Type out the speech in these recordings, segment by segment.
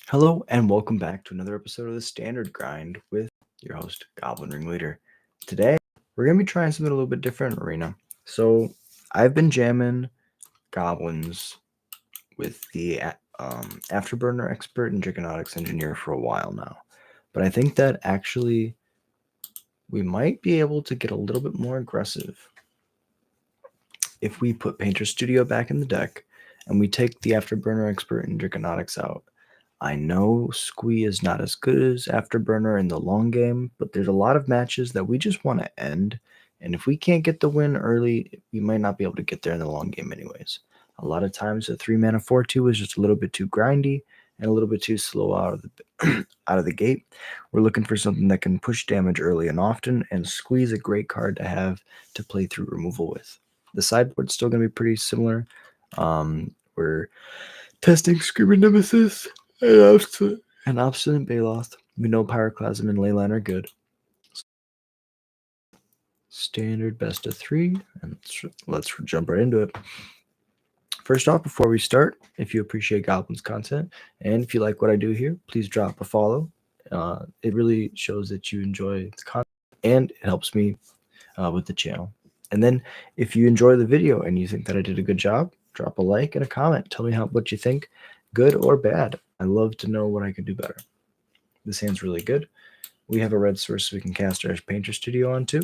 Hello and welcome back to another episode of the Standard Grind with your host, Goblin Ringleader. Today, we're going to be trying something a little bit different in Arena. So, I've been jamming goblins with the Afterburner Expert and Dragonautics Engineer for a while now. But I think that actually we might be able to get a little bit more aggressive if we put Painter Studio back in the deck and we take the Afterburner Expert and Dragonautics out. I know Squee is not as good as Afterburner in the long game, but there's a lot of matches that we just want to end. And if we can't get the win early, we might not be able to get there in the long game anyways. A lot of times a 3-mana 4/2 is just a little bit too grindy and a little bit too slow out of the out of the gate. We're looking for something that can push damage early and often, and Squee is a great card to have to play through removal with. The sideboard's still going to be pretty similar. We're testing Screaming Nemesis and Obstinate Baloth. We know Pyroclasm and Leyline are good. Standard best of 3, and let's jump right into it. First off, before we start, if you appreciate Goblin's content, and if you like what I do here, please drop a follow. It really shows that you enjoy the content, and it helps me with the channel. And then, if you enjoy the video and you think that I did a good job, drop a like and a comment. Tell me what you think, good or bad. I love to know what I can do better. This hand's really good. We have a red source we can cast our Painter Studio onto.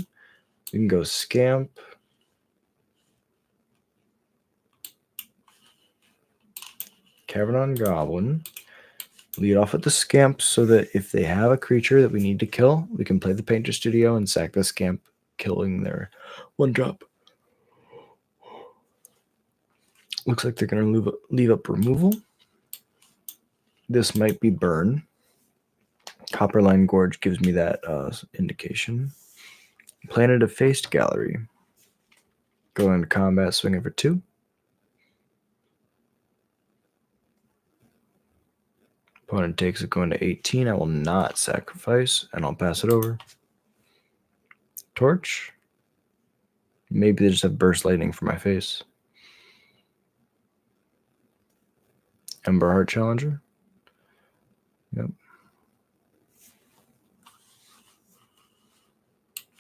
We can go Scamp. Cavernon Goblin. Lead off with the Scamp so that if they have a creature that we need to kill, we can play the Painter Studio and sack the Scamp, killing their 1-drop. Looks like they're going to leave up removal. This might be burn. Copperline Gorge gives me that indication. Planet Effaced Gallery. Go into combat, swinging for 2. Opponent takes it, going to 18. I will not sacrifice, and I'll pass it over. Torch. Maybe they just have Burst Lightning for my face. Ember Heart Challenger. Yep.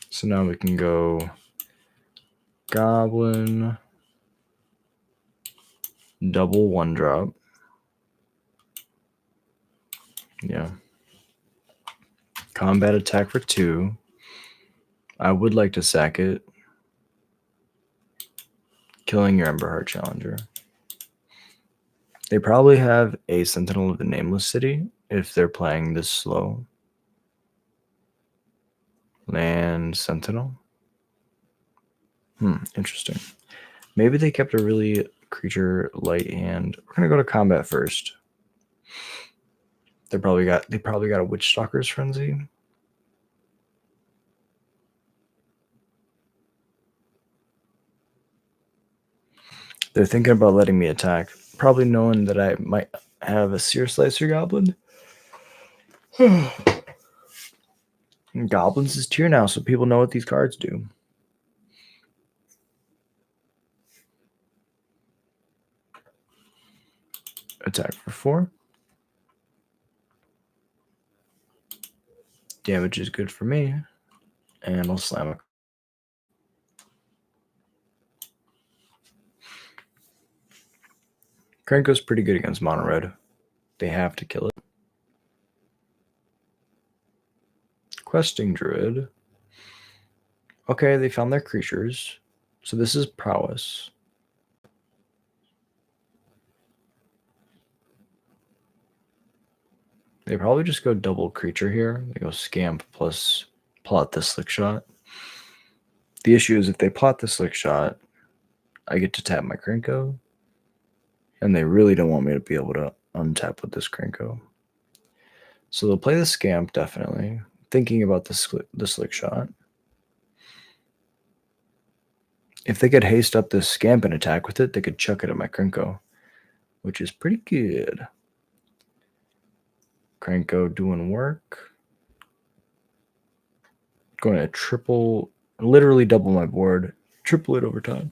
So now we can go Goblin, double 1-drop. Yeah. Combat attack for 2. I would like to sack it, killing your Ember Heart Challenger. They probably have a Sentinel of the Nameless City if they're playing this slow. Land Sentinel. Interesting. Maybe they kept a really creature light hand. We're gonna go to combat first. They probably got a Witch Stalker's Frenzy. They're thinking about letting me attack, probably knowing that I might have a Seer Slicer Goblin. Goblins is tier now, so people know what these cards do. Attack for 4. Damage is good for me, and I'll slam it. Krenko's pretty good against mono red. They have to kill it. Questing Druid. Okay, they found their creatures. So this is prowess. They probably just go double creature here. They go Scamp plus plot the Slick Shot. The issue is if they plot the Slick Shot, I get to tap my Krenko. And they really don't want me to be able to untap with this Krenko. So they'll play the Scamp, definitely. Thinking about the Slick Shot. If they could haste up this Scamp and attack with it, they could chuck it at my Krenko, which is pretty good. Krenko doing work. Going to literally double my board, triple it over time.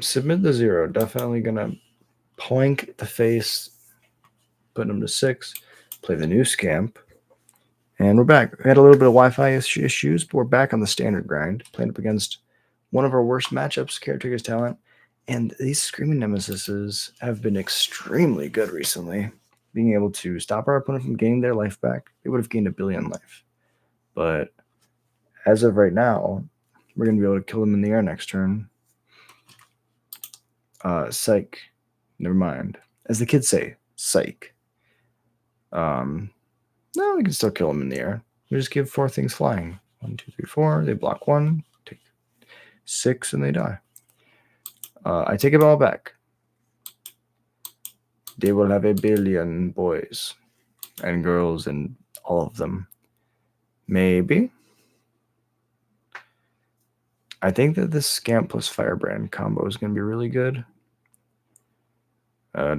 Submit the 0. Definitely gonna poink the face, put him to 6, play the new scamp, and we're back. We had a little bit of Wi-Fi issues, but we're back on the standard grind, playing up against one of our worst matchups, Caretaker's Talent. And these Screaming Nemesises have been extremely good recently, being able to stop our opponent from gaining their life back. They would have gained 1 billion life. But as of right now, we're going to be able to kill them in the air next turn. Psych. Never mind. As the kids say, psych. No, we can still kill them in the air. We just give 4 things flying. 1, 2, 3, 4. They block 1, take 6, and they die. I take it all back. They will have 1 billion boys and girls and all of them. Maybe. I think that this Scamp plus Firebrand combo is going to be really good. I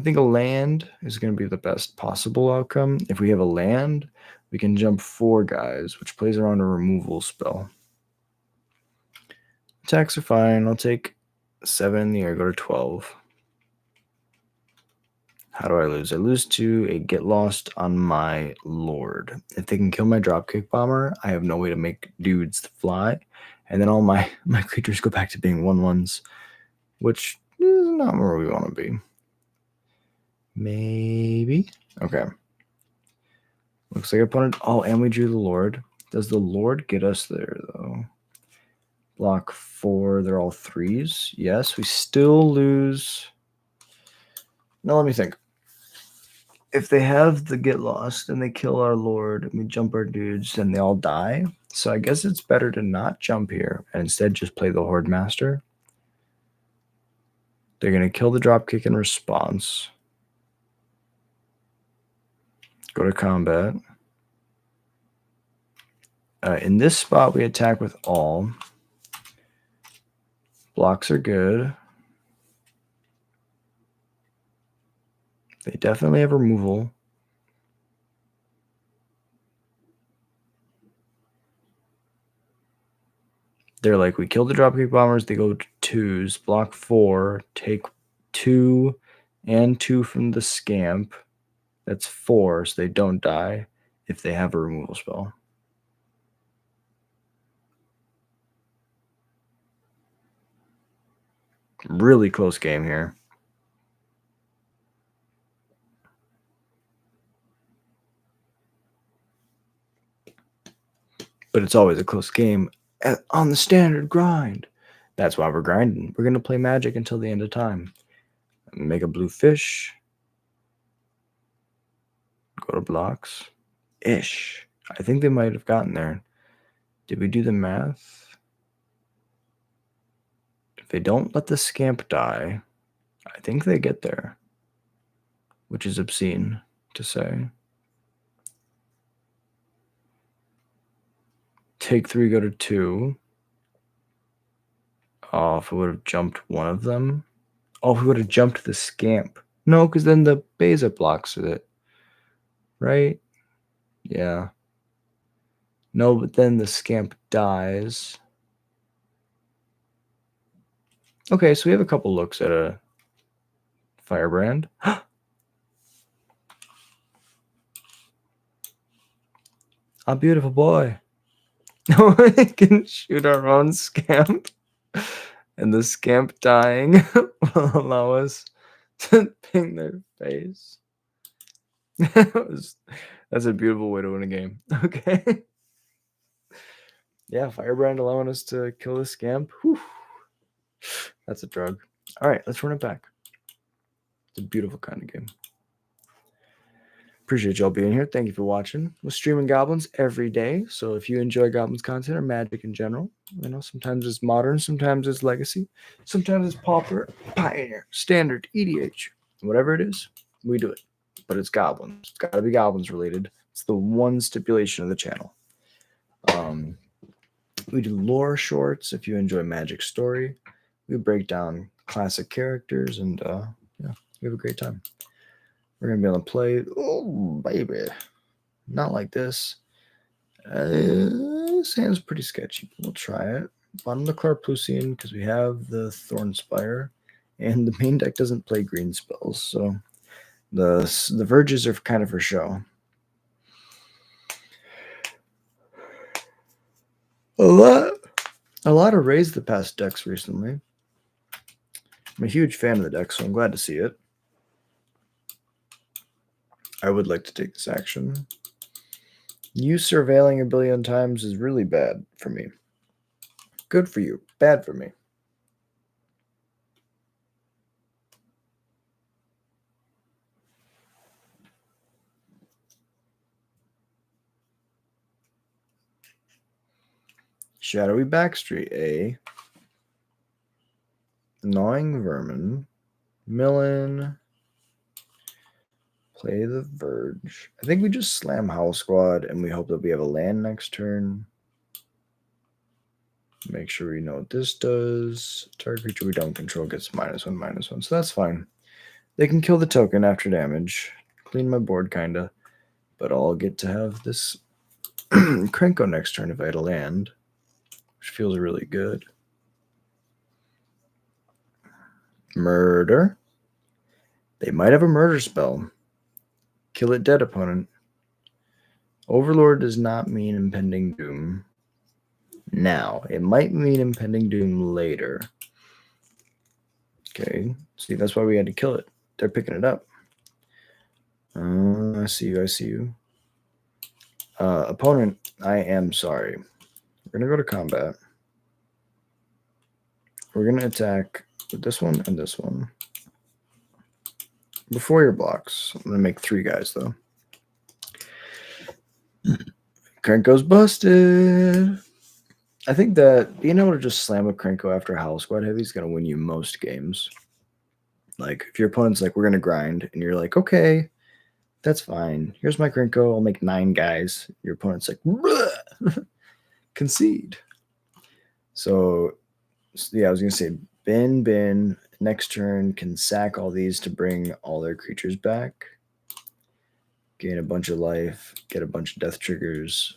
think a land is going to be the best possible outcome. If we have a land, we can jump 4 guys, which plays around a removal spell. Attacks are fine. I'll take 7 in the air, go to 12. How do I lose? I lose to a Get Lost on my Lord. If they can kill my Dropkick Bomber, I have no way to make dudes fly. And then all my creatures go back to being 1/1s, which is not where we want to be. Maybe? Okay. Looks like opponent. Oh, and we drew the Lord. Does the Lord get us there, though? Block 4. They're all 3s. Yes, we still lose. Now let me think. If they have the Get Lost and they kill our Lord and we jump our dudes, then they all die. So I guess it's better to not jump here and instead just play the Horde Master. They're going to kill the Dropkick in response. Go to combat. In this spot, we attack with all. Blocks are good. They definitely have removal. They're like, we kill the Dropkick Bombers, they go to 2s, block 4, take 2 and 2 from the Scamp. That's 4, so they don't die if they have a removal spell. Really close game here. But it's always a close game on the standard grind. That's why we're grinding. We're going to play Magic until the end of time. Make a blue fish. Go to blocks. Ish. I think they might have gotten there. Did we do the math? If they don't let the Scamp die, I think they get there. Which is obscene to say. Take 3, go to 2. Oh, if we would have jumped one of them. Oh, if we would have jumped the Scamp. No, because then the Beza blocks it. Right? Yeah. No, but then the Scamp dies. Okay, so we have a couple looks at a Firebrand. A beautiful boy. We can shoot our own Scamp. And the Scamp dying will allow us to ping their face. That's a beautiful way to win a game. Okay. Yeah, Firebrand allowing us to kill the Scamp. Whew. That's a drug. All right, let's run it back. It's a beautiful kind of game. Appreciate y'all being here. Thank you for watching. We're streaming Goblins every day. So if you enjoy Goblins content or Magic in general, you know, sometimes it's modern, sometimes it's legacy, sometimes it's pauper, pioneer, standard, EDH, whatever it is, we do it. But it's Goblins. It's got to be Goblins related. It's the one stipulation of the channel. We do lore shorts if you enjoy Magic story. We break down classic characters and yeah, we have a great time. We're going to be able to play. Oh, baby. Not like this. This hand's pretty sketchy. We'll try it. bottom the Clarplusian because we have the Thornspire, and the main deck doesn't play green spells, so the Verges are kind of for show. A lot of Raise the Past decks recently. I'm a huge fan of the deck, so I'm glad to see it. I would like to take this action. You surveilling a billion times is really bad for me. Good for you, bad for me. Shadowy Backstreet, A. Gnawing Vermin. Millen. Play the Verge. I think we just slam Howl Squad and we hope that we have a land next turn. Make sure we know what this does. Target creature we don't control gets -1/-1, so that's fine. They can kill the token after damage. Clean my board, kinda. But I'll get to have this Krenko next turn if I had a land, which feels really good. Murder. They might have a murder spell. Kill it dead, opponent. Overlord does not mean impending doom. Now, it might mean impending doom later. Okay, see, that's why we had to kill it. They're picking it up. I see you. Opponent, I am sorry. We're going to go to combat. We're going to attack with this one and this one. Before your blocks. I'm going to make 3 guys, though. Krenko's busted. I think that being able to just slam a Krenko after Howl Squad Heavy is going to win you most games. Like, if your opponent's like, we're going to grind, and you're like, okay, that's fine. Here's my Krenko. I'll make 9 guys. Your opponent's like, concede. So, yeah, I was going to say, bin. Next turn can sack all these to bring all their creatures back. Gain a bunch of life. Get a bunch of death triggers.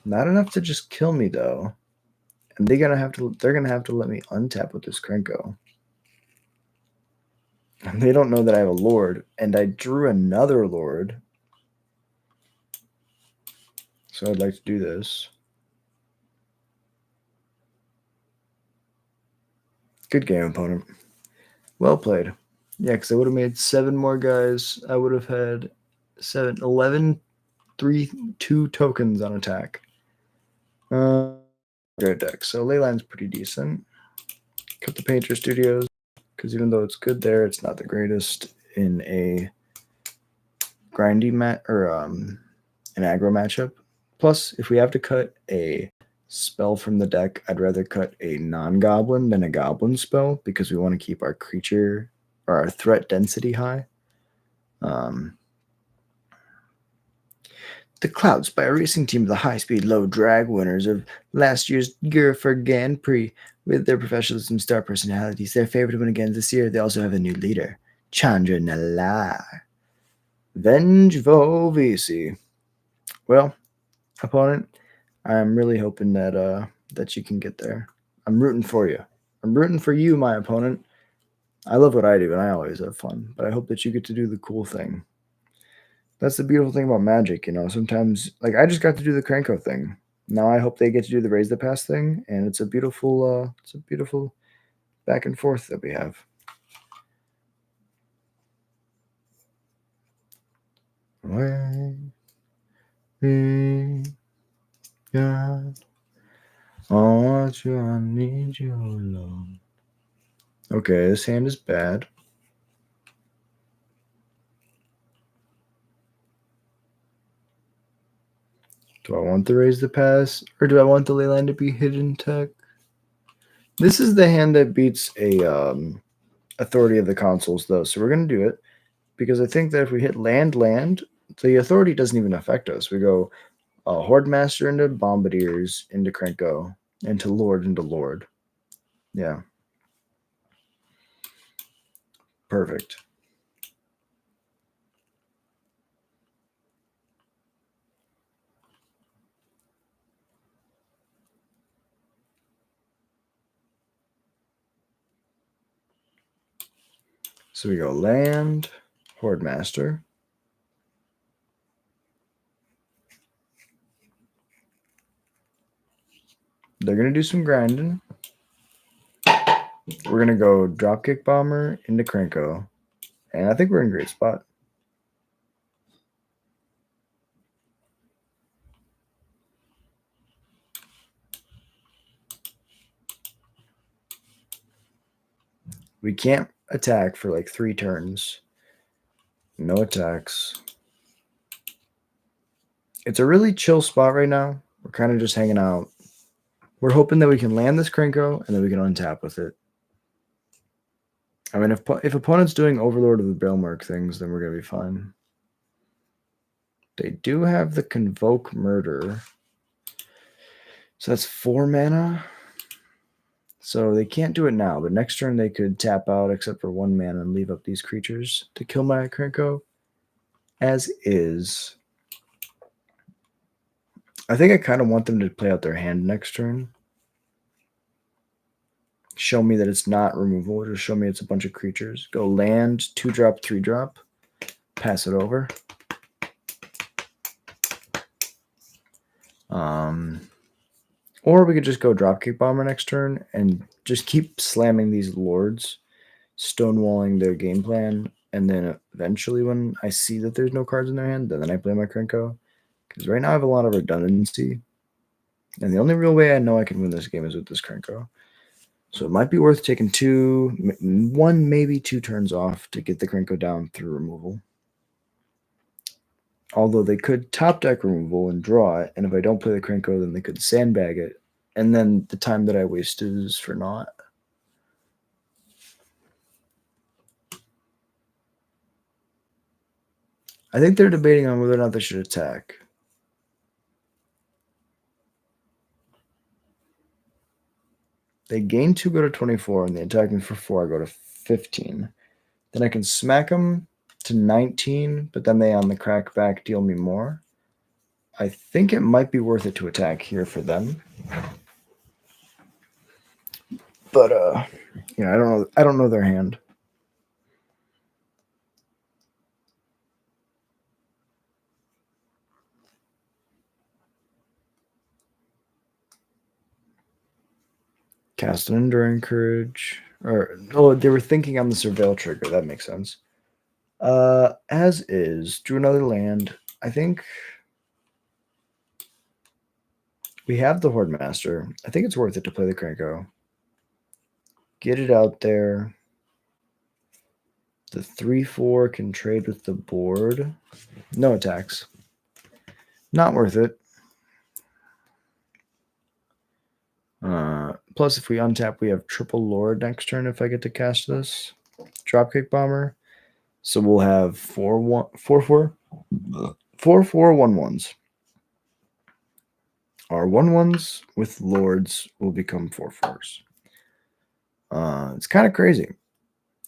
Not enough to just kill me, though. And they're gonna have to let me untap with this Krenko. And they don't know that I have a Lord, and I drew another Lord. So I'd like to do this. Good game, opponent. Well played. Yeah, because I would have made 7 more guys. I would have had 11, 3, 2 tokens on attack. Great deck. So Leyline's pretty decent. Cut the Painter Studios, because even though it's good there, it's not the greatest in a grindy an aggro matchup. Plus, if we have to cut a spell from the deck, I'd rather cut a non-goblin than a goblin spell because we want to keep our creature or our threat density high. The Clouds by a racing team of the high-speed, low-drag winners of last year's Gurfer Grand Prix. With their professionalism, star personalities, their favorite to win again this year, they also have a new leader, Chandra Nala. Vengeful VC. Well, opponent, I'm really hoping that you can get there. I'm rooting for you. I'm rooting for you, my opponent. I love what I do, and I always have fun, but I hope that you get to do the cool thing. That's the beautiful thing about Magic, you know. Sometimes, like, I just got to do the Krenko thing. Now I hope they get to do the Raise the Pass thing, and it's a beautiful back and forth that we have. God, I want you, I need you alone. Okay, this hand is bad. Do I want to Raise the Pass, or do I want the Leyline to be hidden tech? This is the hand that beats a Authority of the Consoles, though, so we're going to do it, because I think that if we hit land, the Authority doesn't even affect us. We go Horde Master into Bombardiers, into Krenko, into Lord. Yeah. Perfect. So we go land, Horde Master. They're going to do some grinding. We're going to go Dropkick Bomber into Krenko. And I think we're in a great spot. We can't attack for like 3 turns. No attacks. It's a really chill spot right now. We're kind of just hanging out. We're hoping that we can land this Krenko and then we can untap with it. I mean, if opponent's doing Overlord of the Bailmark things, then we're going to be fine. They do have the Convoke Murder. So that's 4 mana. So they can't do it now, but next turn they could tap out except for 1 mana and leave up these creatures to kill my Krenko. As is. I think I kind of want them to play out their hand next turn. Show me that it's not removal. Just show me it's a bunch of creatures. Go land, 2-drop, 3-drop. Pass it over. Or we could just go Dropkick Bomber next turn and just keep slamming these lords, stonewalling their game plan, and then eventually when I see that there's no cards in their hand, then I play my Krenko. Because right now I have a lot of redundancy. And the only real way I know I can win this game is with this Krenko. So it might be worth taking 1, maybe 2 turns off to get the Krenko down through removal. Although they could top deck removal and draw it, and if I don't play the Krenko, then they could sandbag it. And then the time that I wasted is for naught. I think they're debating on whether or not they should attack. They gain 2, go to 24, and they attack me for 4, I go to 15. Then I can smack them to 19, but then they on the crackback deal me more. I think it might be worth it to attack here for them. But I don't know their hand. Cast an Enduring Courage. They were thinking on the Surveil trigger. That makes sense. As is, drew another land. I think we have the Horde Master. I think it's worth it to play the Krenko. Get it out there. The 3/4 can trade with the board. No attacks. Not worth it. Plus, if we untap, we have triple Lord next turn if I get to cast this. Dropkick Bomber. So we'll have 4/4 1/1s. Our 1/1s with Lords will become 4/4s. It's kind of crazy.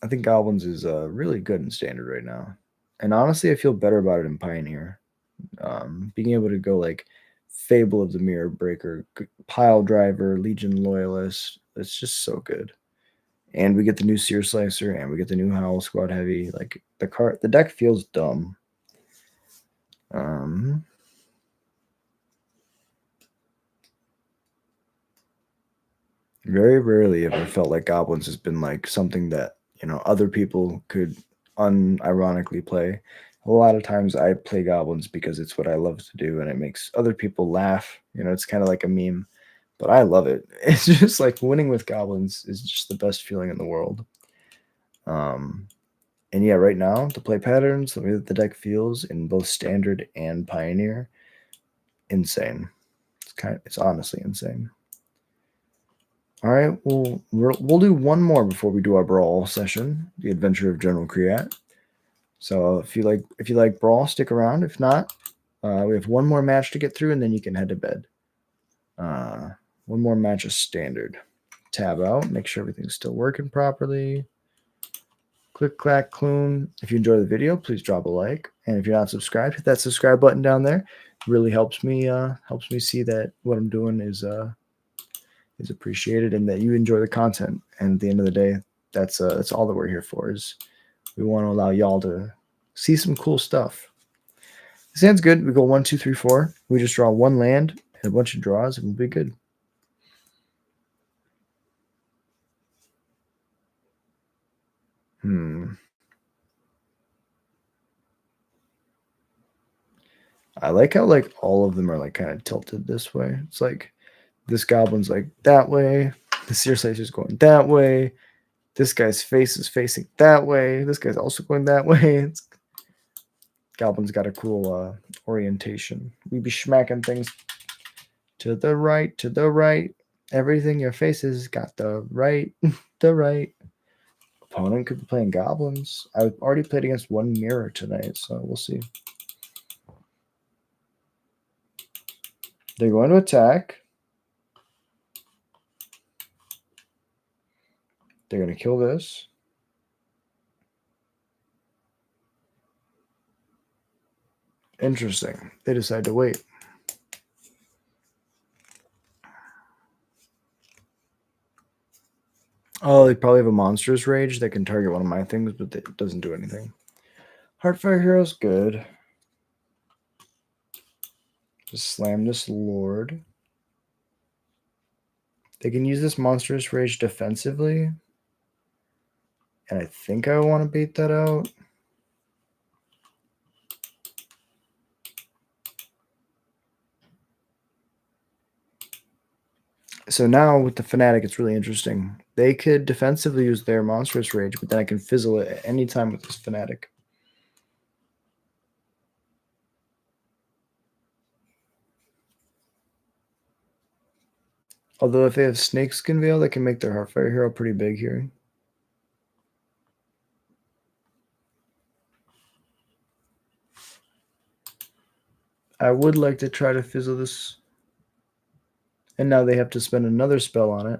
I think Goblins is really good in Standard right now. And honestly, I feel better about it in Pioneer. Being able to go like Fable of the Mirror Breaker, Pile Driver, Legion Loyalist. It's just so good. And we get the new Seer Slicer, and we get the new Howl Squad Heavy. Like the deck feels dumb. Very rarely have I felt like Goblins has been like something that other people could unironically play. A lot of times I play Goblins because it's what I love to do, and it makes other people laugh. It's kind of like a meme. But I love it. It's just like winning with Goblins is just the best feeling in the world. And yeah, right now, the play patterns, the way that the deck feels in both Standard and Pioneer, insane. It's honestly insane. All right, we'll do one more before we do our Brawl session, the Adventure of General Kriat. So if you like Brawl, stick around. If not, we have one more match to get through, and then you can head to bed. One more match of Standard. Tab out, make sure everything's still working properly. Click, clack, clune. If you enjoy the video, please drop a like. And if you're not subscribed, hit that subscribe button down there. It really helps me see that what I'm doing is appreciated and that you enjoy the content. And at the end of the day, that's all that we're here for, is We want to allow y'all to see some cool stuff. This hand's good. We go 1, 2, 3, 4. We just draw one land and a bunch of draws, and we'll be good. I like how like all of them are like kind of tilted this way. It's like this goblin's like that way. The seer slicer's going that way. This guy's face is facing that way. This guy's also going that way. Goblin's got a cool orientation. We be smacking things to the right, to the right. Everything your face has got the right, the right. Opponent could be playing goblins. I've already played against one mirror tonight, so we'll see. They're going to attack. They're going to kill this. Interesting. They decide to wait. Oh, they probably have a monstrous rage that can target one of my things, but it doesn't do anything. Heartfire Hero's good. Just slam this Lord. They can use this monstrous rage defensively. And I think I want to bait that out. So now with the Fanatic, it's really interesting. They could defensively use their monstrous rage, but then I can fizzle it at any time with this Fanatic. Although if they have Snakeskin Veil, they can make their Heartfire Hero pretty big here. I would like to try to fizzle this. And now they have to spend another spell on it.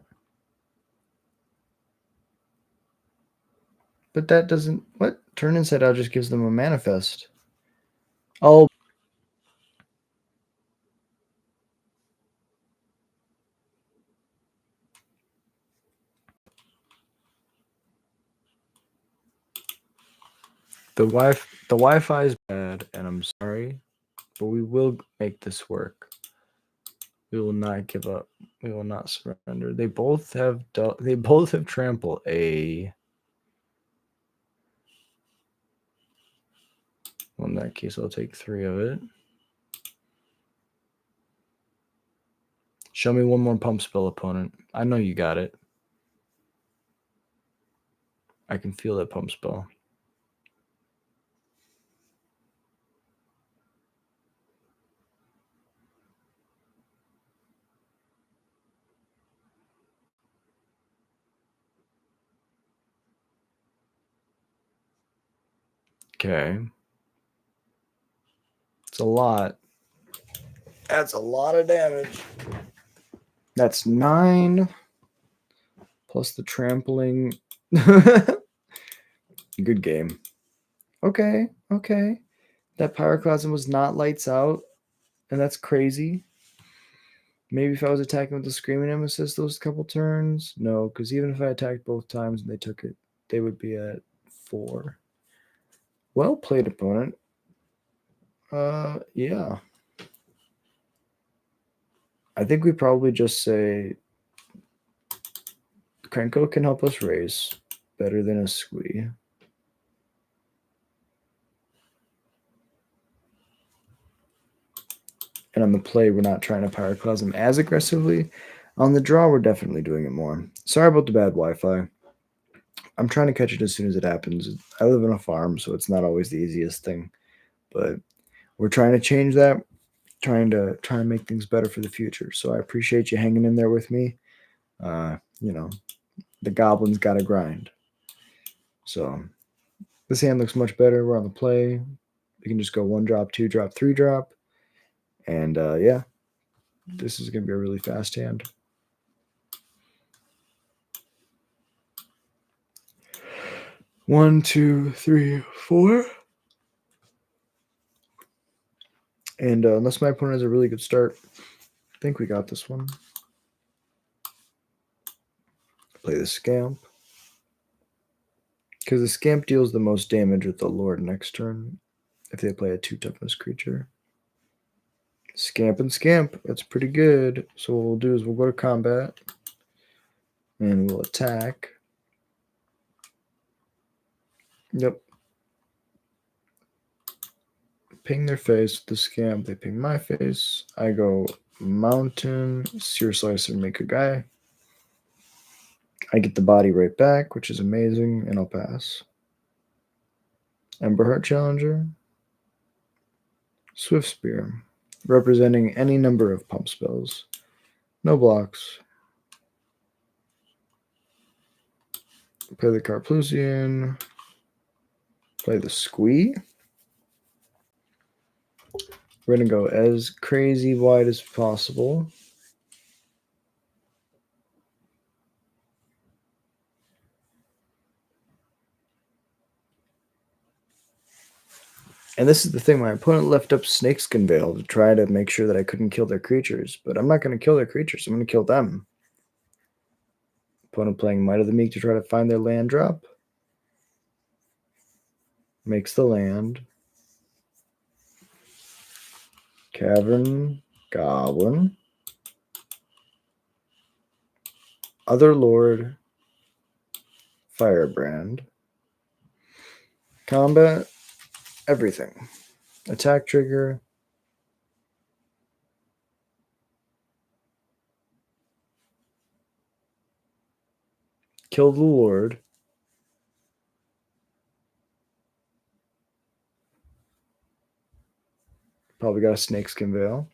But that doesn't... What? Turn Inside Out just gives them a manifest. Oh. The Wi-Fi is bad, and I'm sorry, but we will make this work. We will not give up. We will not surrender. They both have trample. Well, in that case, I'll take 3 of it. Show me one more pump spell, opponent. I know you got it. I can feel that pump spell. Okay. It's a lot. That's a lot of damage. That's 9 plus the trampling. Good game. Okay. That Pyroclasm was not lights out, and that's crazy. Maybe if I was attacking with the Screaming Nemesis those couple turns. No, because even if I attacked both times and they took it, they would be at 4. Well played, opponent. Yeah. I think we probably just say Krenko can help us raise better than a Squee. And on the play, we're not trying to Pyroclasm as aggressively. On the draw, we're definitely doing it more. Sorry about the bad Wi-Fi. I'm trying to catch it as soon as it happens. I live on a farm, so it's not always the easiest thing. But we're trying to change that, trying to make things better for the future. So I appreciate you hanging in there with me. You know, the goblins got to grind. So this hand looks much better. We're on the play. We can just go 1 drop, 2 drop, 3 drop. And yeah, this is going to be a really fast hand. One, 2, 3, 4. And unless my opponent has a really good start, I think we got this one. Play the Scamp. Because the Scamp deals the most damage with the Lord next turn if they play a 2 toughness creature. Scamp and Scamp, that's pretty good. So what we'll do is we'll go to combat and we'll attack. Yep. Ping their face with the Scamp. They ping my face. I go Mountain, Sear Slicer, make a guy. I get the body right back, which is amazing, and I'll pass. Emberheart Challenger. Swift Spear, representing any number of pump spells. No blocks. Play the Carplusian. Play the Squee. We're going to go as crazy wide as possible. And this is the thing, my opponent left up Snakeskin Veil to try to make sure that I couldn't kill their creatures, but I'm not going to kill their creatures, I'm going to kill them. Opponent playing Might of the Meek to try to find their land drop. Makes the land. Cavern Goblin. Other Lord. Firebrand. Combat. Everything. Attack trigger. Kill the Lord. Probably got a Snakeskin Veil.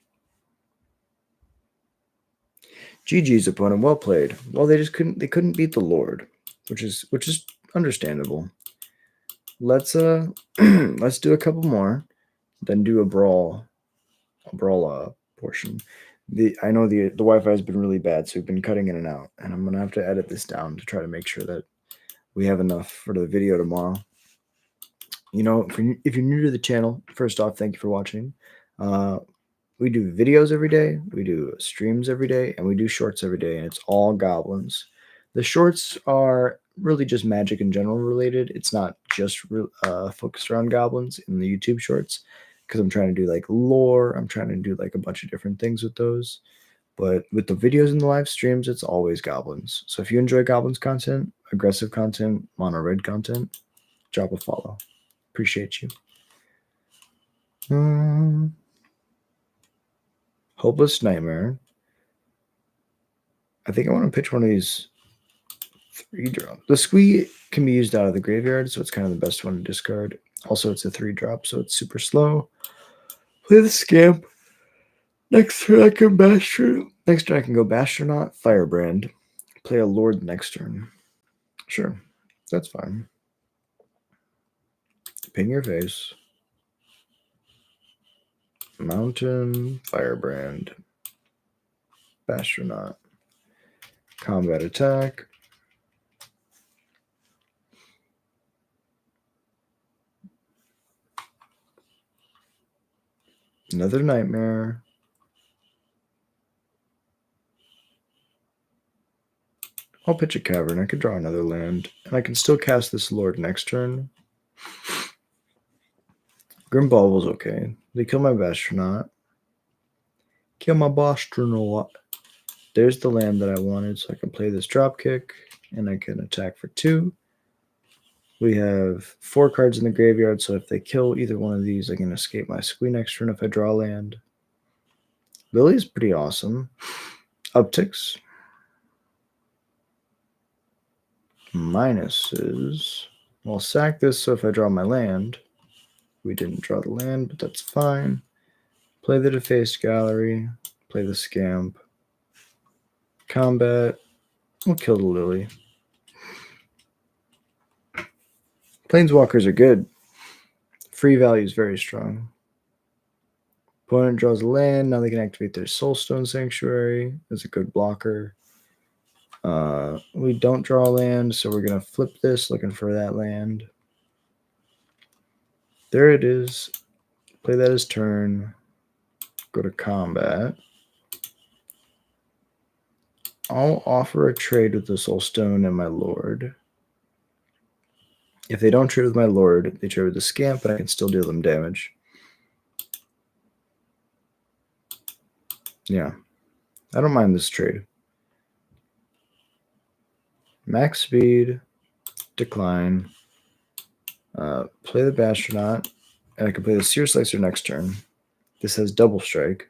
GG's opponent, well played. Well, they couldn't beat the Lord, which is understandable. Let's let's do a couple more, then do a brawl portion. I know the Wi-Fi has been really bad, so we've been cutting in and out, and I'm gonna have to edit this down to try to make sure that we have enough for the video tomorrow. You know, if you're new to the channel, first off, thank you for watching. We do videos every day, we do streams every day, and we do shorts every day, and it's all goblins. The shorts are really just magic in general related. It's not just focused around goblins in the YouTube shorts, because I'm trying to do like lore. I'm trying to do like a bunch of different things with those. But with the videos and the live streams, it's always goblins. So if you enjoy goblins content, aggressive content, mono red content, drop a follow. Appreciate you. Hopeless Nightmare. I think I want to pitch one of these 3-drop. The Squee can be used out of the graveyard, so it's kind of the best one to discard. Also, it's a 3-drop, so it's super slow. Play the Scamp. Next turn I can go Bastronaut, Firebrand. Play a Lord next turn. Sure, that's fine. Ping your face. Mountain, Firebrand, Bastronaut. Combat attack. Another Nightmare. I'll pitch a Cavern. I could draw another land. And I can still cast this Lord next turn. Grim Bauble was okay. They kill my Bastronaut. Kill my Bastronaut. There's the land that I wanted, so I can play this Dropkick, and I can attack for 2. We have 4 cards in the graveyard, so if they kill either one of these, I can escape my Squee next turn if I draw land. Lily's pretty awesome. Upticks. Minuses. I'll sack this, so if I draw my land, we didn't draw the land, but that's fine. Play the Defaced Gallery. Play the Scamp. Combat. We'll kill the Lily. Planeswalkers are good. Free value is very strong. Opponent draws a land. Now they can activate their Soulstone Sanctuary as a good blocker. We don't draw land, so we're going to flip this, looking for that land. There it is. Play that as turn. Go to combat. I'll offer a trade with the Soulstone and my Lord. If they don't trade with my lord, they trade with the scamp, and I can still deal them damage. Yeah. I don't mind this trade. Max speed, decline, play the Bastronaut, and I can play the Seer Slicer next turn. This has double strike.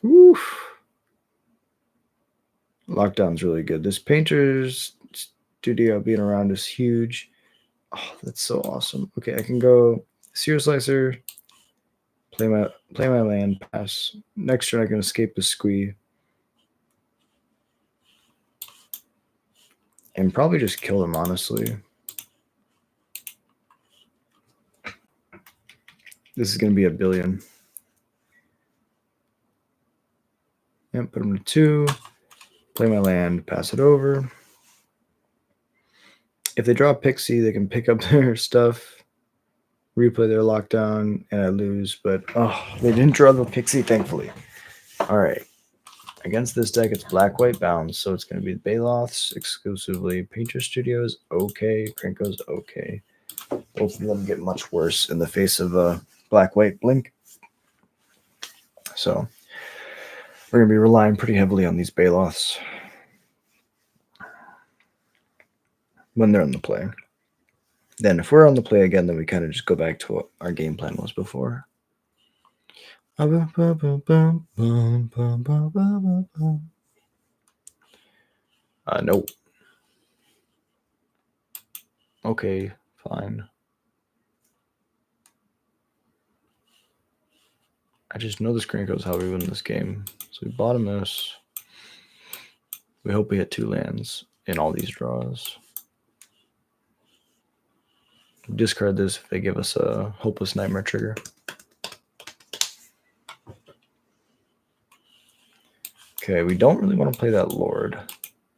Oof. Lockdown's really good. This Painter's Studio being around is huge. Oh, that's so awesome. Okay, I can go Seer Slicer, play my land, pass. Next turn I can escape the squee. And probably just kill him, honestly. This is going to be a billion. Yep, put him to 2. Play my land, pass it over. If they draw a Pixie, they can pick up their stuff, replay their lockdown, and I lose. But, they didn't draw the Pixie, thankfully. All right. Against this deck, it's black-white bounds, so it's going to be Baloths exclusively. Painter Studios, okay. Krenko's, okay. Both of them get much worse in the face of a black-white blink. So we're going to be relying pretty heavily on these Baloths when they're on the play. Then if we're on the play again, then we kind of just go back to what our game plan was before. No. Okay, fine. I just know this Krenko's how we win this game. So we bottom this. We hope we hit 2 lands in all these draws. Discard this if they give us a Hopeless Nightmare trigger. Okay, we don't really want to play that Lord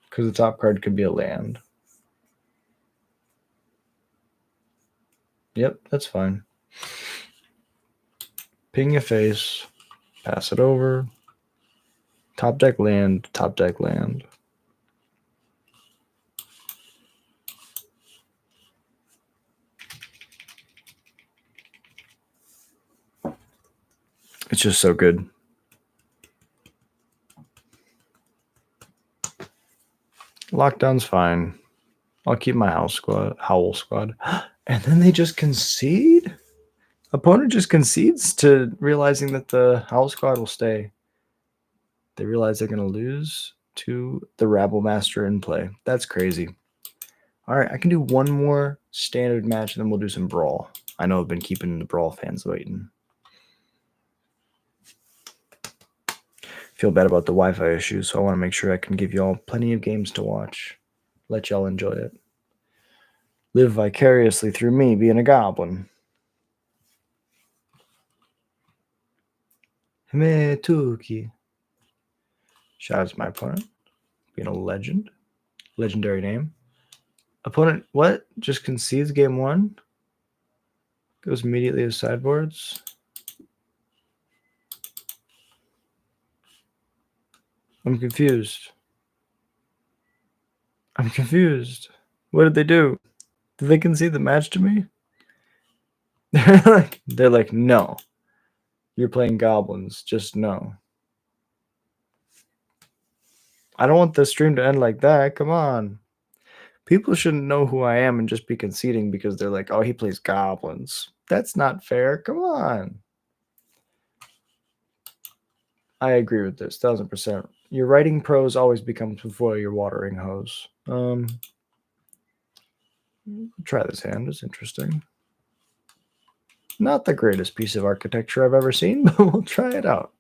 because the top card could be a land. Yep, that's fine. Ping your face, pass it over. Top deck land, top deck land. It's just so good. Lockdown's fine. I'll keep my Howl Squad. And then they just concede? Opponent just concedes to realizing that the Howl Squad will stay. They realize they're going to lose to the Rabble Master in play. That's crazy. All right, I can do one more standard match, and then we'll do some Brawl. I know I've been keeping the Brawl fans waiting. Feel bad about the Wi-Fi issues, so I want to make sure I can give y'all plenty of games to watch. Let y'all enjoy it. Live vicariously through me being a goblin. Metuki. Shout out to my opponent. Being a legend. Legendary name. Opponent, what? Just concedes game 1? Goes immediately to sideboards. I'm confused. What did they do? Did they concede the match to me? They're like, no. You're playing goblins. Just no. I don't want the stream to end like that. Come on. People shouldn't know who I am and just be conceding because they're like, oh, he plays goblins. That's not fair. Come on. I agree with this, 1000%. Your writing prose always becomes before your watering hose. Try this hand. It's interesting. Not the greatest piece of architecture I've ever seen, but we'll try it out.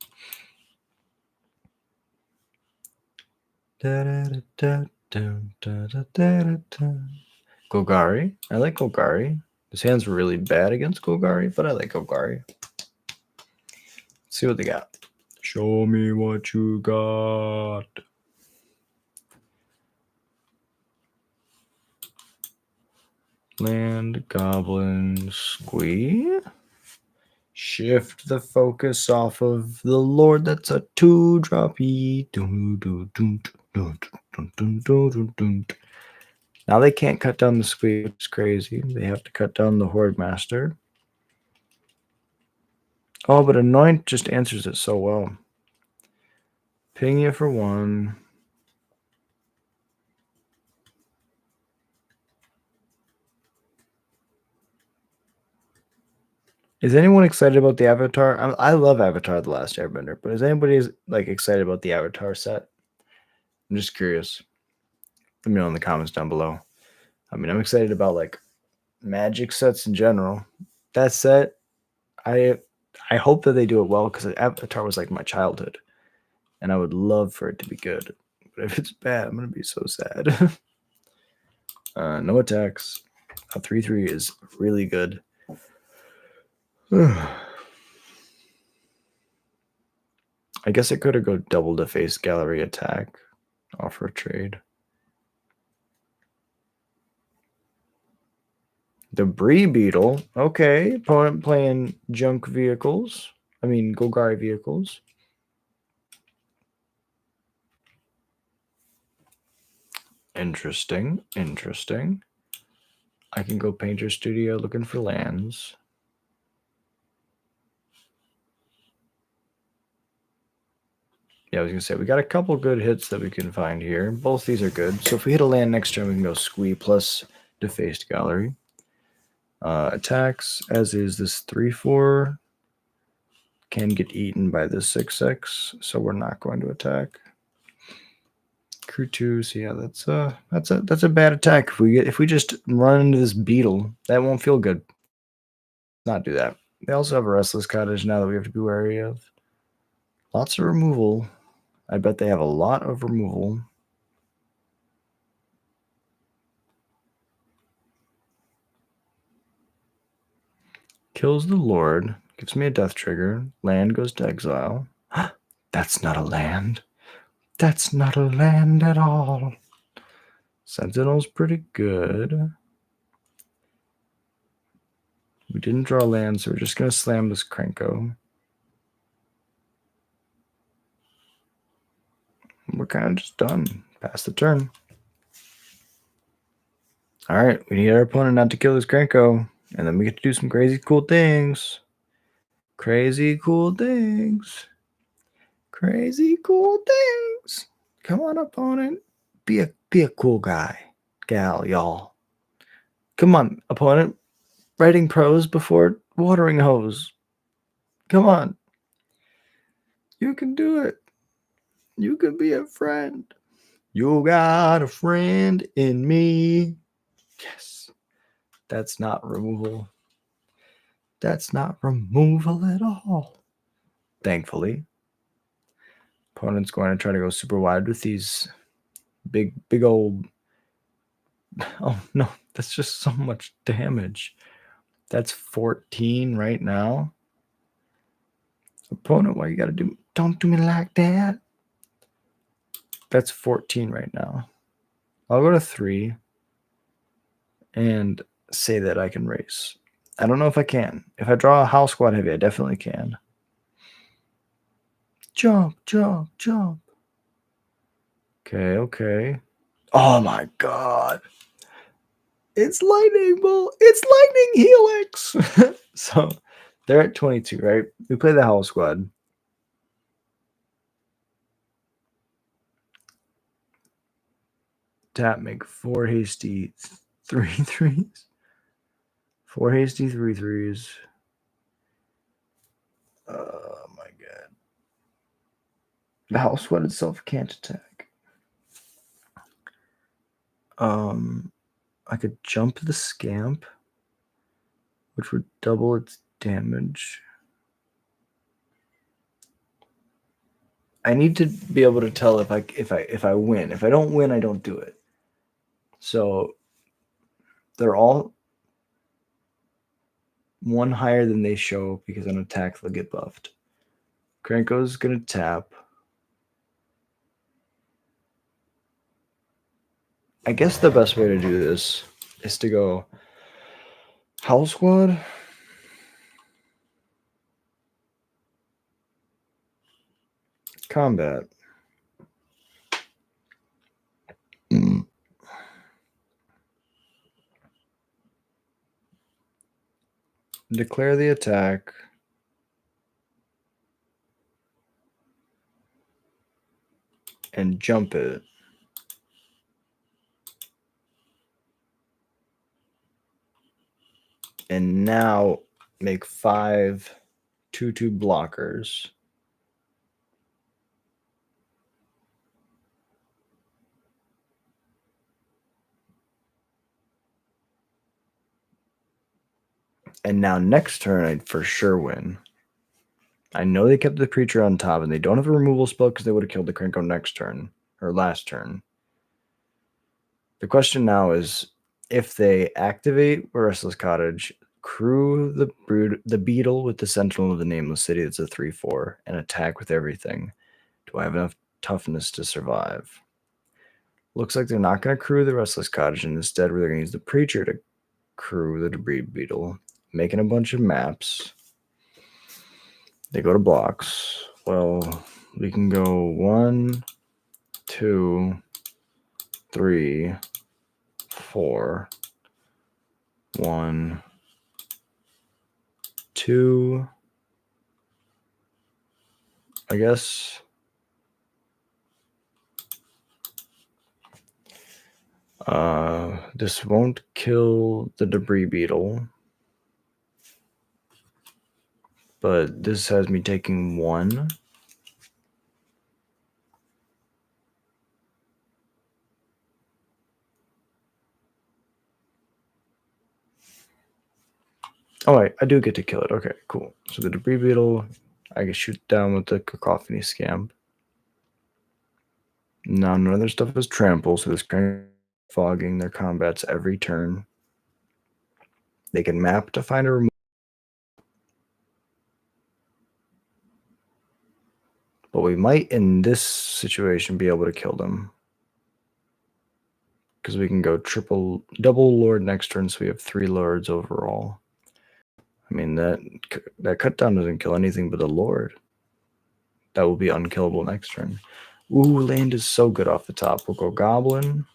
Golgari. I like Golgari. This hand's really bad against Golgari, but I like Golgari. Let's see what they got. Show me what you got. Land, goblin, squee. Shift the focus off of the Lord. That's a 2-droppy. Now they can't cut down the squeeze, which is crazy. They have to cut down the Horde Master. Oh, but Anoint just answers it so well. Ping you for 1. Is anyone excited about the Avatar? I love Avatar: The Last Airbender, but is anybody like excited about the Avatar set? I'm just curious. Let me know in the comments down below. I mean, I'm excited about like Magic sets in general. That set, I hope that they do it well because Avatar was like my childhood, and I would love for it to be good. But if it's bad, I'm gonna be so sad. No attacks. A 3/3 is really good. I guess I could have go double deface gallery attack, offer a trade. Debris Beetle. Okay, opponent playing junk vehicles. I mean, Golgari vehicles. Interesting. Interesting. I can go Painter Studio looking for lands. Yeah, I was going to say, we got a couple good hits that we can find here. Both these are good. So if we hit a land next turn, we can go Squee plus Defaced Gallery. Attacks, as is this 3/4. Can get eaten by this 6/6, so we're not going to attack. Crew 2, so yeah, that's a bad attack. If we just run into this beetle, that won't feel good. Not do that. They also have a Restless Cottage now that we have to be wary of. Lots of removal. I bet they have a lot of removal. Kills the Lord. Gives me a death trigger. Land goes to exile. That's not a land. That's not a land at all. Sentinel's pretty good. We didn't draw land, so we're just going to slam this Krenko. We're kind of just done. Pass the turn. All right, we need our opponent not to kill this Krenko, and then we get to do some crazy cool things. Crazy cool things. Crazy cool things. Come on, opponent. Be a cool guy. Gal, y'all. Come on, opponent. Writing prose before watering hose. Come on. You can do it. You can be a friend. You got a friend in me. Yes. That's not removal. That's not removal at all. Thankfully. Opponent's going to try to go super wide with these big old... Oh, no. That's just so much damage. That's 14 right now. Opponent, why you got to do... Don't do me like that. That's 14 right now. I'll go to 3 and say that I can race. I don't know if I can. If I draw a house squad heavy, I definitely can. Jump, jump, jump. Okay, okay. Oh my god. It's lightning bolt. It's lightning helix. So they're at 22, right? We play the house squad. Tap, make 4 hasty 3/3s. 4 hasty 3/3s. Oh my god. The house squad itself can't attack. I could jump the scamp, which would double its damage. I need to be able to tell if I win. If I don't win, I don't do it. So they're all one higher than they show because on attack they'll get buffed. Krenko's gonna tap. I guess the best way to do this is to go House Squad. Combat. Declare the attack. And jump it. And now make 5 2/2 blockers. And now next turn, I'd for sure win. I know they kept the creature on top, and they don't have a removal spell because they would have killed the Krenko next turn, or last turn. The question now is, if they activate Restless Cottage, crew the beetle with the Sentinel of the Nameless City that's a 3/4, and attack with everything, do I have enough toughness to survive? Looks like they're not going to crew the Restless Cottage, and instead they're going to use the Preacher to crew the Debris Beetle, making a bunch of maps. They go to blocks. Well, we can go 1, 2, 3, 4. 1, 2. I guess. This won't kill the Debris Beetle. But this has me taking 1. Oh, wait, I do get to kill it. Okay, cool. So the Debris Beetle, I can shoot down with the Cacophony Scamp. Now, none of their stuff is trample, so this kind of fogging their combats every turn. They can map to find a removal. But we might, in this situation, be able to kill them. Because we can go double Lord next turn, so we have 3 Lords overall. I mean, that cut down doesn't kill anything but a Lord. That will be unkillable next turn. Ooh, land is so good off the top. We'll go Goblin.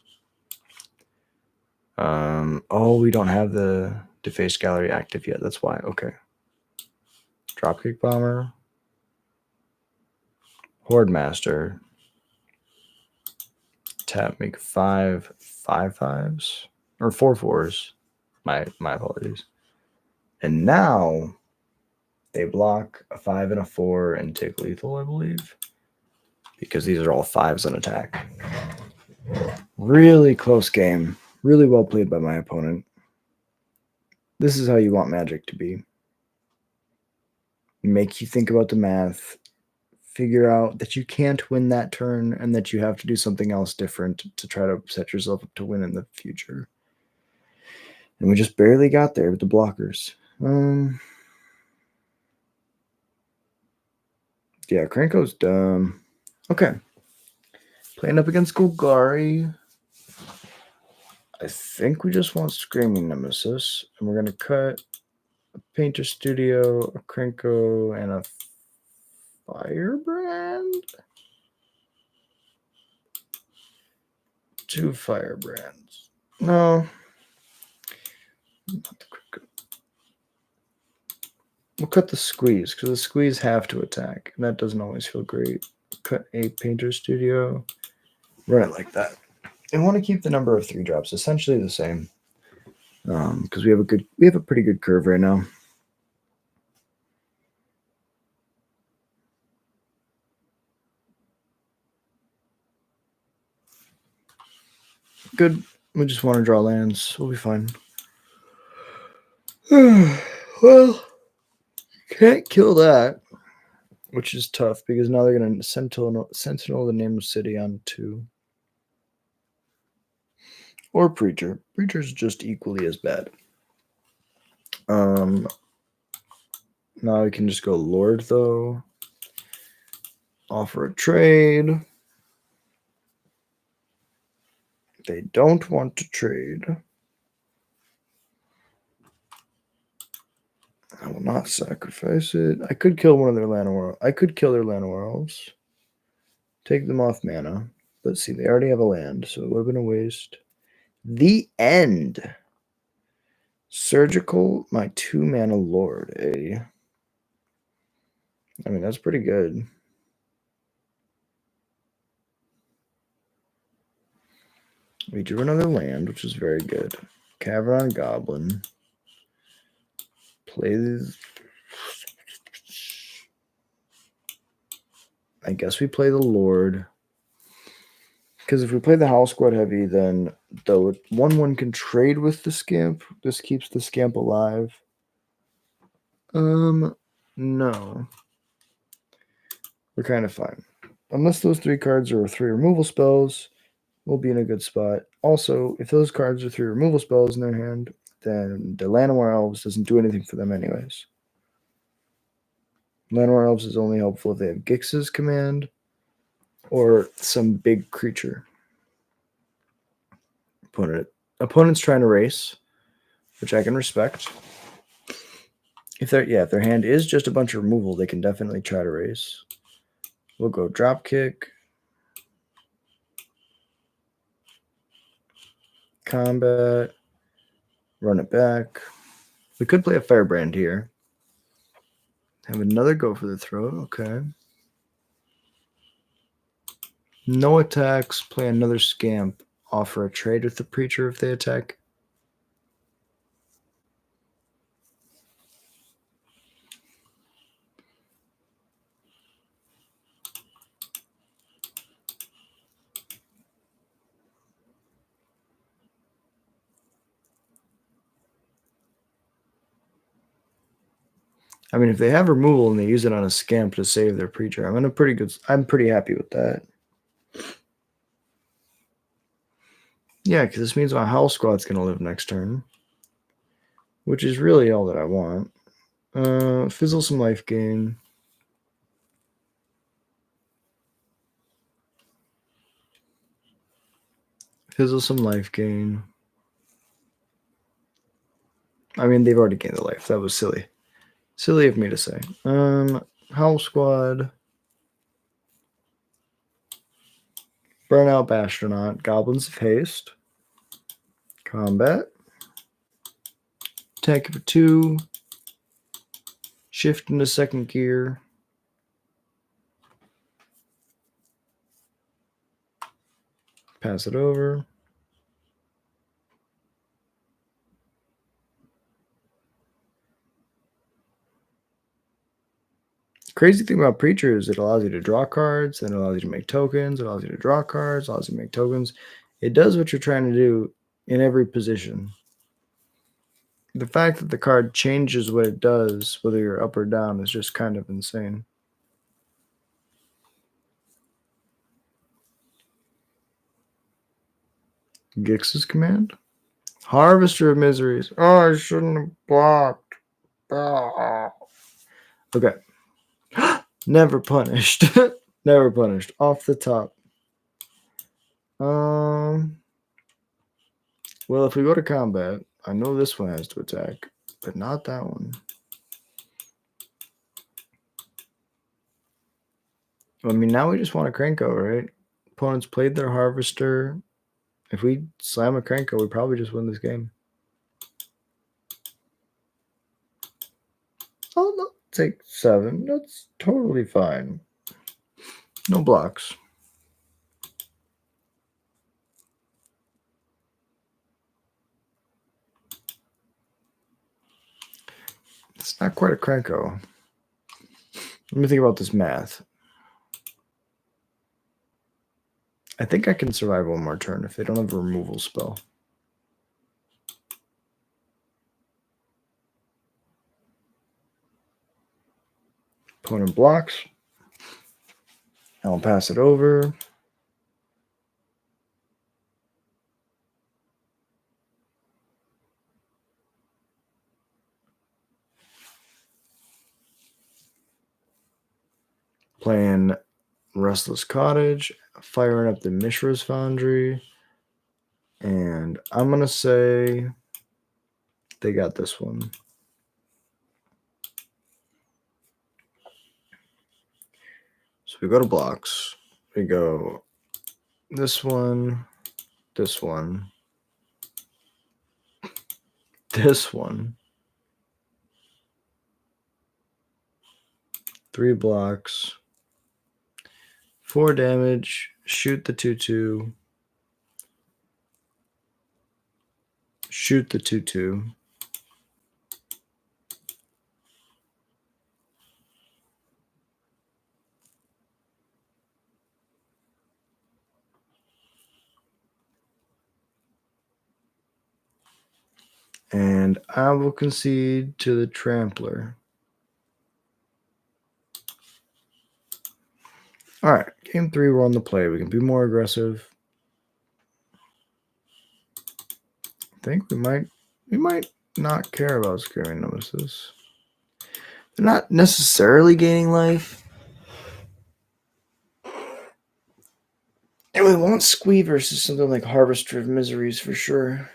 Oh, we don't have the Defaced Gallery active yet. That's why. Okay. Dropkick Bomber. Horde Master. Tap, make 5 5/5s. Or 4/4s. My apologies. And now they block a 5 and a 4 and take lethal, I believe. Because these are all 5s on attack. Really close game. Really well played by my opponent. This is how you want Magic to be. Make you think about the math. Figure out that you can't win that turn and that you have to do something else different to try to set yourself up to win in the future. And we just barely got there with the blockers. Yeah, Krenko's dumb. Okay. Playing up against Golgari. I think we just want Screaming Nemesis. And we're going to cut a Painter Studio, a Krenko, and a Firebrand? 2 Firebrands. No. Not the Krenko. We'll cut the Squeeze, because the Squeeze have to attack. And that doesn't always feel great. Cut a Painter Studio. Run it like that. And want to keep the number of 3 drops essentially the same. Because we have a pretty good curve right now. Good. We just want to draw lands. We'll be fine. Well, can't kill that, which is tough because now they're going to Sentinel the Nameless City on 2. Or Preacher. Preacher's just equally as bad. Now we can just go Lord, though. Offer a trade. They don't want to trade. I will not sacrifice it. I could kill one of their Llanowar. I could kill their Llanowar Elves. Take them off mana. Let's see, they already have a land, so it would have been a waste. The End. Surgical, my 2-mana lord. I mean, that's pretty good. We drew another land, which is very good. Cavern Goblin. Play these. I guess we play the Lord. Because if we play the House Squad heavy, then the 1/1 can trade with the Scamp. This keeps the Scamp alive. No. We're kind of fine. Unless those 3 cards are 3 removal spells, we'll be in a good spot. Also, if those cards are 3 removal spells in their hand, then the Llanowar Elves doesn't do anything for them anyways. Llanowar Elves is only helpful if they have Gix's command or some big creature. Opponent's trying to race, which I can respect. If their hand is just a bunch of removal, they can definitely try to race. We'll go Dropkick, Combat, run it back. We could play a Firebrand here. Have another go for the throat. Okay. No attacks. Play another Scamp. Offer a trade with the Preacher if they attack. I mean, if they have removal and they use it on a Scamp to save their Preacher, I'm pretty happy with that. Yeah, because this means my House Squad's going to live next turn, which is really all that I want. Fizzle some life gain. Fizzle some life gain. I mean, they've already gained the life. That was silly. Silly of me to say. House Squad. Burnout Bastronaut. Goblins of Haste. Combat. Attack for 2. Shift into second gear. Pass it over. Crazy thing about Preacher is it allows you to draw cards, then it allows you to make tokens, it allows you to draw cards, allows you to make tokens. It does what you're trying to do in every position. The fact that the card changes what it does, whether you're up or down, is just kind of insane. Gix's command? Harvester of Miseries. Oh, I shouldn't have blocked. Oh. Okay. Never punished. Never punished. Off the top. Well, if we go to combat, I know this one has to attack, but not that one. I mean, now we just want a Cranko, right? Opponents played their Harvester. If we slam a Cranko, we probably just win this game. Oh, no. Take 7. That's totally fine. No blocks. It's not quite a Cranko. Let me think about this math. I think I can survive one more turn if they don't have a removal spell. Opponent blocks. I'll pass it over. Playing Restless Cottage, firing up the Mishra's Foundry, and I'm going to say they got this one. So we go to blocks. We go this one, this one, this one. 3 blocks. 4 damage. Shoot the 2/2. Shoot the 2/2. And I will concede to the Trampler. All right, game 3, we're on the play. We can be more aggressive. I think we might not care about Screaming Nemesis. They're not necessarily gaining life. And we want Squee versus something like Harvester of Miseries for sure.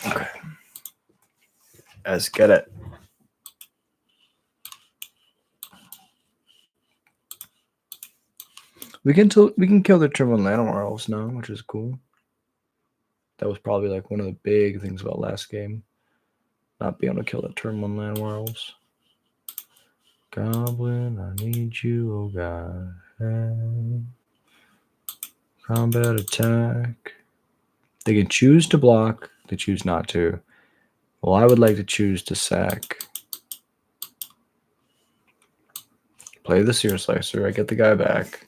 Okay. Let's get it. We can kill the turn 1 Llanowar elves now, which is cool. That was probably like one of the big things about last game. Not being able to kill the turn 1 Llanowar elves. Goblin, I need you, oh god. Combat attack. They can choose to block. They choose not to. Well, I would like to choose to sack. Play the Seer Slicer. I get the guy back.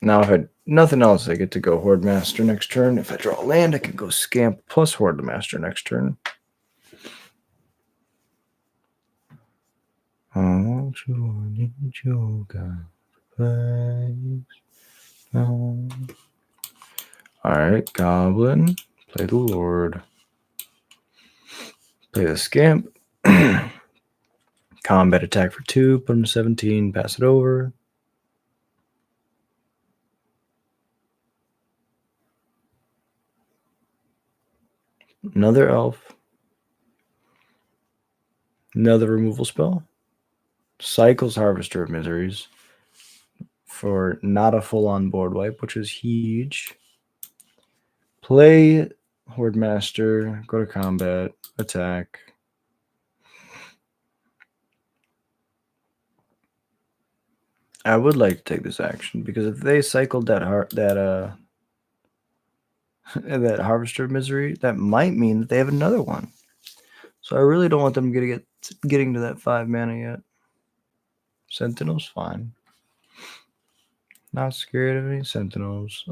Now, if I had nothing else, I get to go Horde Master next turn. If I draw a land, I can go Scamp plus Horde Master next turn. I want you, I need you, God. Alright, Goblin. Play the Lord. Play the Scamp. Combat attack for 2. Put him to 17. Pass it over. Another elf. Another removal spell. Cycles Harvester of Miseries for not a full-on board wipe, which is huge. Play Horde Master, go to combat, attack. I would like to take this action because if they cycled that that Harvester of Misery, that might mean that they have another one. So I really don't want them getting to that 5 mana yet. Sentinel's fine. Not scared of any Sentinels.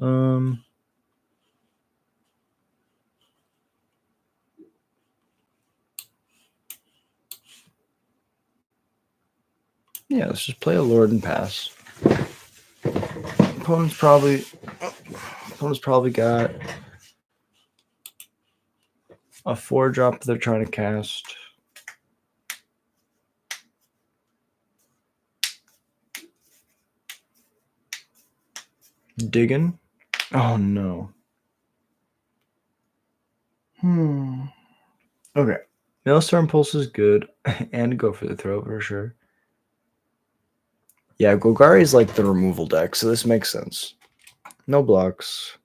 Yeah, let's just play a Lord and pass. Opponent's probably got a 4-drop they're trying to cast. Digging. Oh no. Okay. Maelstrom Pulse is good. And go for the throat for sure. Yeah, Golgari is like the removal deck, so this makes sense. No blocks.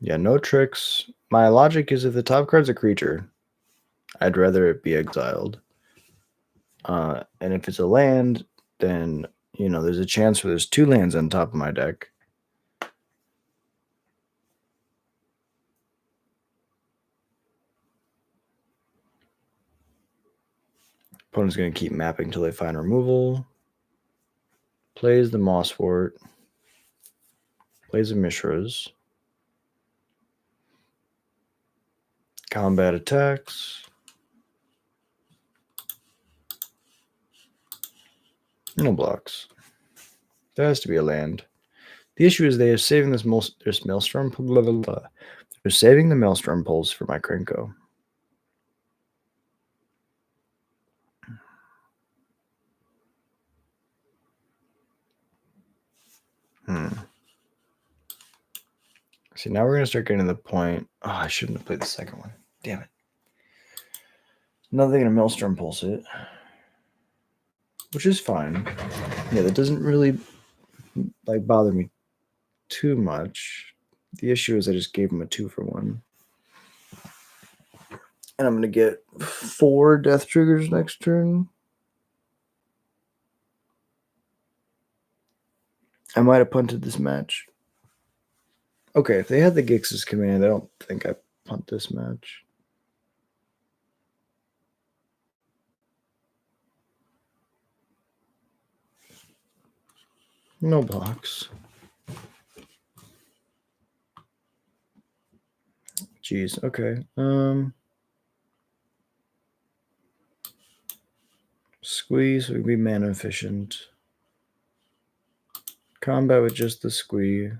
Yeah, no tricks. My logic is if the top card's a creature, I'd rather it be exiled. And if it's a land, then, there's a chance where there's 2 lands on top of my deck. Opponent's going to keep mapping until they find removal. Plays the Mosswort. Plays the Mishras. Combat attacks. No blocks. There has to be a land. The issue is they are saving this maelstrom. Blah, blah, blah. They're saving the maelstrom pulse for my Krenko. See, now we're going to start getting to the point. Oh, I shouldn't have played the second one. Damn it. Nothing in a maelstrom pulse it. Which is fine. Yeah, that doesn't really bother me too much. The issue is I just gave him a 2-for-1. And I'm going to get 4 death triggers next turn. I might have punted this match. Okay, if they had the Gix's command, I don't think I punt this match. No blocks. Jeez, okay. Squeeze would be mana efficient. Combat with just the squeeze.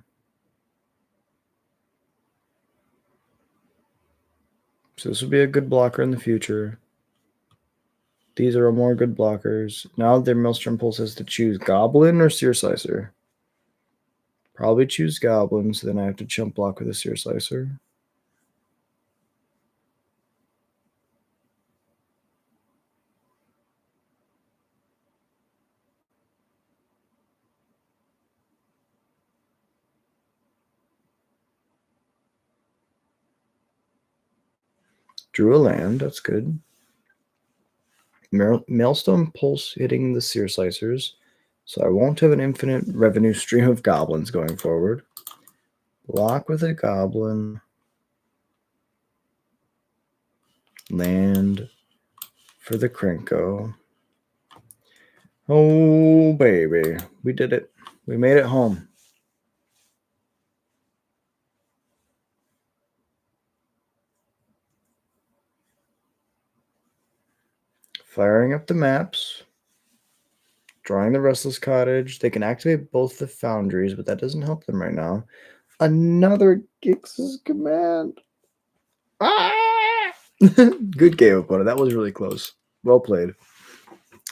So this would be a good blocker in the future. These are more good blockers. Now their Maelstrom Pulse has to choose Goblin or Seer Slicer. Probably choose Goblin, so then I have to chump block with a Seer Slicer. Drew a land, that's good. Maelstrom Pulse hitting the Seer Slicers, so I won't have an infinite revenue stream of goblins going forward. Block with a goblin. Land for the Krenko. Oh, baby. We did it. We made it home. Firing up the maps. Drawing the Restless Cottage. They can activate both the Foundries, but that doesn't help them right now. Another Gix's command. Ah! Good game, opponent. That was really close. Well played.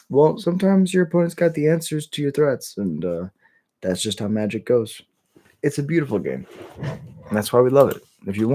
Well, sometimes your opponent's got the answers to your threats, and that's just how Magic goes. It's a beautiful game, and that's why we love it. If you want